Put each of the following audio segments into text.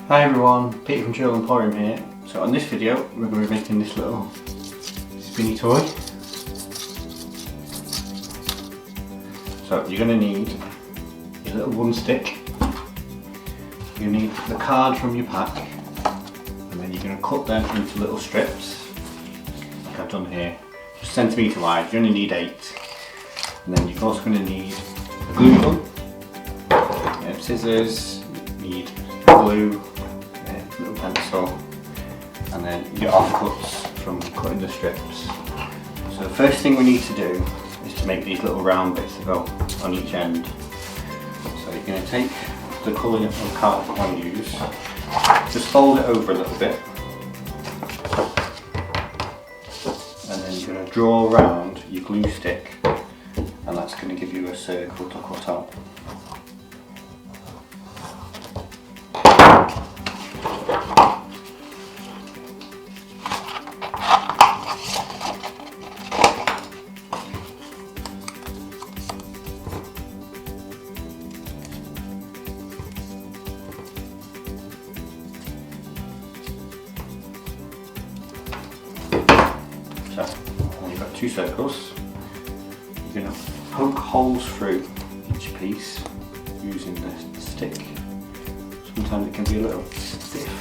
Hi everyone, Peter from Children's Emporium here. So on this video we're going to be making this little spinny toy. So you're going to need your little one stick, you need the card from your pack, and then you're going to cut them into little strips like I've done here, just centimetre wide. You only need 8. And then you're also going to need a glue gun, scissors, you need glue, little pencil, and then your offcuts from cutting the strips. So the first thing we need to do is to make these little round bits that go on each end. So you're going to take the colour of card you want to use, just fold it over a little bit, and then you're going to draw around your glue stick, and that's going to give you a circle to cut out. So, when you've got 2 circles, you're going to poke holes through each piece using the stick. Sometimes it can be a little stiff.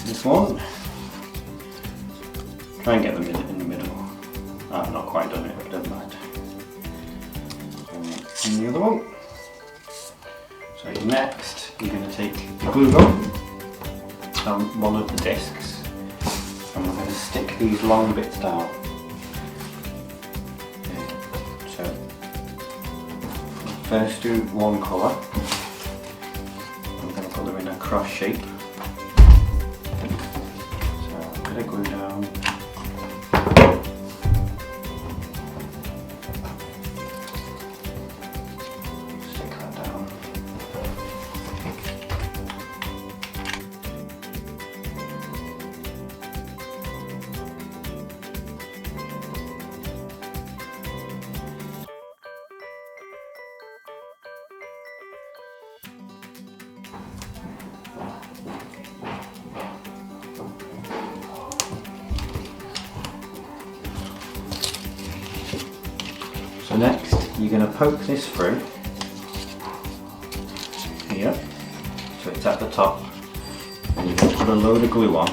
This one, try and get them in the middle. I've not quite done it, but don't mind. And the other one. So next, you're going to take the glue gun on one of the discs, and we're going to stick these long bits down. Okay. So first do one colour. I'm going to put them in a cross shape. So I'm going to glue down. Stick that down. So next, you're going to poke this through here, so it's at the top, and you're going to put a load of glue on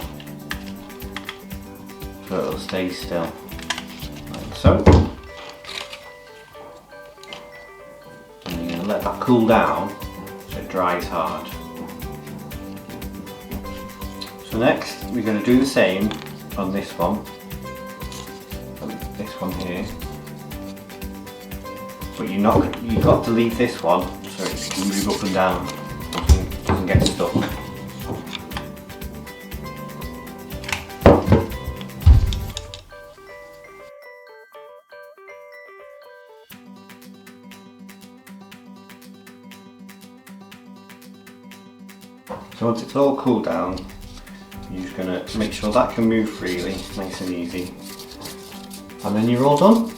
so it'll stay still, like so. And you're going to let that cool down so it dries hard. So next, we're going to do the same on this one here. But you've got to leave this one so it can move up and down, it doesn't get stuck. So once it's all cooled down, you're just going to make sure that can move freely, nice and easy, and then you're all done.